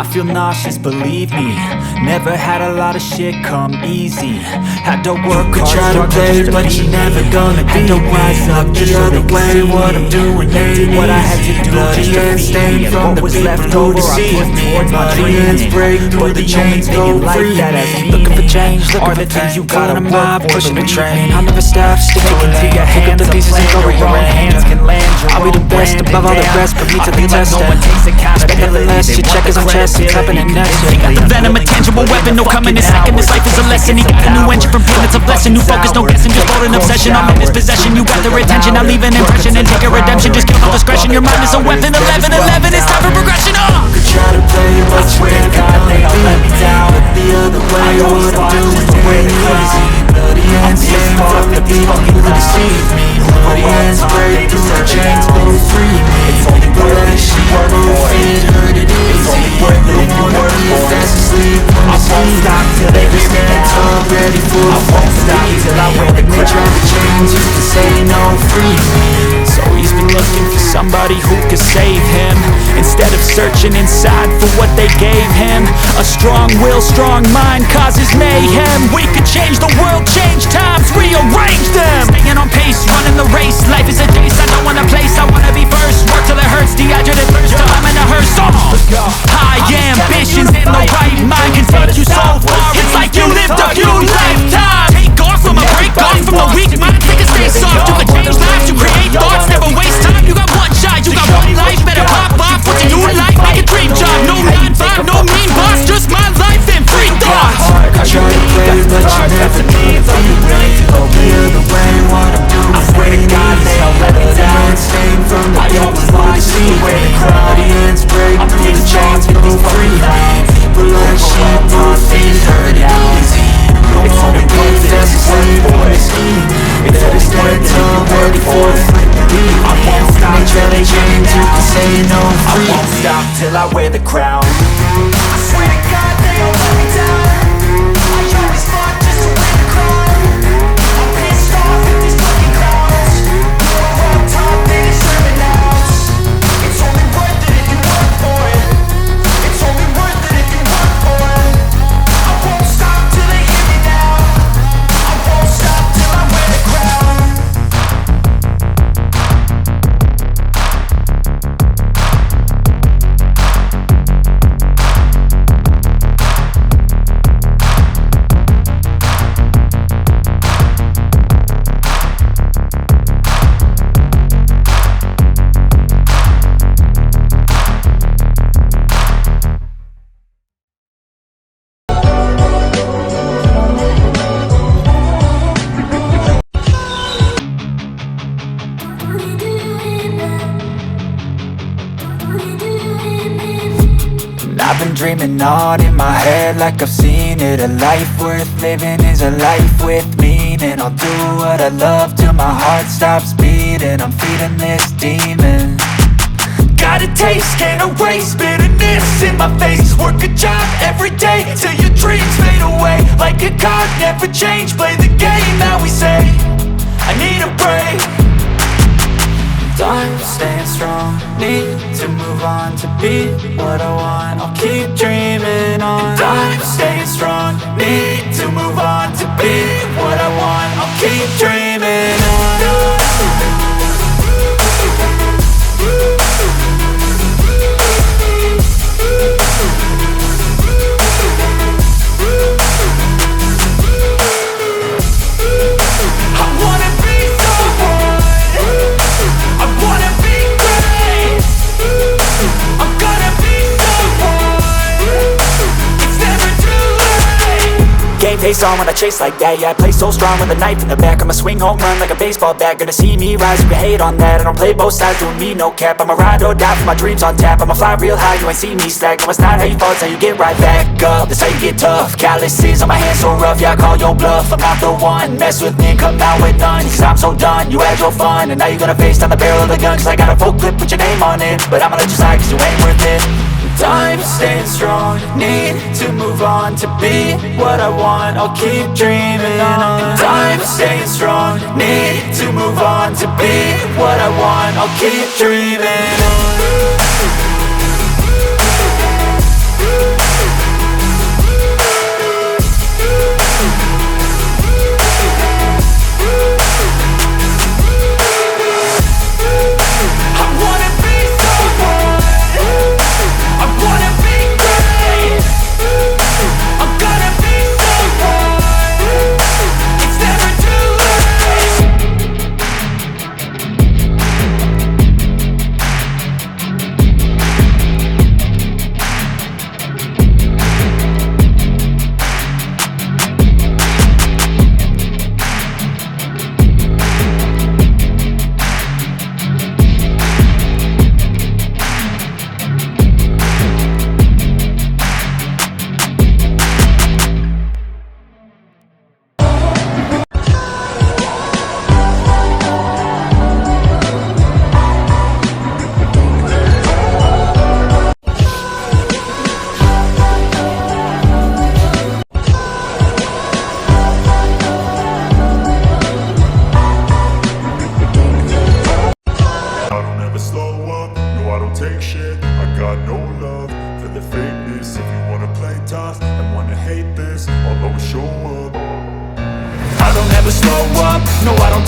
I feel nauseous, believe me. Never had a lot of shit come easy. Had to work hard, try to play, but you're never gonna be me. rise up Look just the so other they way, see what me. I'm doing ain't Did what I had to easy. do Bloody just to hands feed stained me. And from what the was left people who over, I deceived put me. towards my Bloody hands dreaming. break through But the the only chains, thing go in life free that me. has Looking for meaning change, are looking the for things pain. you gotta Pulling a work mob, for, pushing the believe train. me. I'll never stop, stick to the Taking lane. Pick up the pieces and go where your own rearrange. hands can land your I'll be the own best brand above all the and rest, put me I to the feel like test. no one takes Expect accountability. nothing less, They your want check the is on chest, I'm clapping credibility. and nest. Convincingly, Got the I'm venom, a willing to tangible put in weapon, the no coming in fucking second. This hours life is a until it lesson. He gets got a new power. engine from pain, it's a blessing. New focus, no guessing, just bold and obsession. I'm in this possession, you got their attention. I'll leave an impression and take your redemption. Just kill all discretion, your mind is a weapon. 11-11, it's time for progression. Could try to play, but you ain't gonna be me. Look the other way, what I'm doing ain't easy. Bloody hands stained from the people who deceive me. Bloody hands break through the chains, go free me. Bloody sheep, no feet, hurt it easy. If you work fast asleep when you see me, they stand tall, ready for the fight. Till I wear the crown. They try to change you to say no, free me. So he's been looking for somebody who could save him, instead of searching inside for what they gave him. A strong will, strong mind causes mayhem. We could change the world, change times, rearrange them. Staying on pace, running the race. Life is a chase, I don't want a place, I wanna be first. Work till it hurts, dehydrated thirst till I'm in a hearse. High ambitions in the right mind can take you so far. It's like you lived a few lifetimes. Take off from a break off from a weak mind. Take a stay soft, you can change lives, you create thoughts, never waste time. You got one shot, you got one life, better pop off. What's a new life? Make a dream job. No 9-5, no mean boss, just my life and free thoughts. I try to play, but you never be me. Go the other way, what I'm doing I swear to God, they don't let me down. Stained from the people who deceive me. Bloody hands break through the chains, go free me. People like sheep, no feet, hurt it easy. Don't wanna be fast asleep when they see me. Better stand tall, ready for the fight to leave me. They try to change you to say no, free me. I won't stop till I wear the crown. I swear to God, they don't let me down. I always fought just to win the crown. I'm pissed off at these fucking clowns. We're on top, they deserve it now. It's only worth it if you work for it. It's only worth it if you work for it. I won't stop till they hear me now. I won't stop till I wear the crown. I've been dreaming on in my head like I've seen it. A life worth living is a life with meaning. I'll do what I love till my heart stops beating. I'm feeding this demon. Got a taste, can't erase bitterness in my face. Work a job every day till your dreams fade away. Like a card, never change, play the game that we say. I need a break. I'm staying strong, need to move on to be what I want. I'll keep dreaming on. I'm staying strong, need to move on to be what I want. I'll keep dreaming on. Face on when I chase like that. Yeah, I play so strong with a knife in the back. I'ma swing home run like a baseball bat. Gonna see me rise, you can hate on that. I don't play both sides, doing me no cap. I'ma ride or die for my dreams on tap. I'ma fly real high, you ain't see me slack. No, it's not how you fall, it's how you get right back up. That's how you get tough. Calluses on my hands so rough, yeah, I call your bluff. I'm not the one, mess with me and come out with none. Cause I'm so done, you had your fun. And now you're gonna face down the barrel of the gun. Cause I got a full clip with your name on it. But I'ma let you slide cause you ain't worth it. I'm staying strong, need to move on to be what I want. I'll keep dreaming on. I'm staying strong, need to move on to be what I want. I'll keep dreaming on. take shit. I got no love for the fakeness. If you wanna play tough and wanna hate this, I'll always show up. I don't ever slow up, no I don't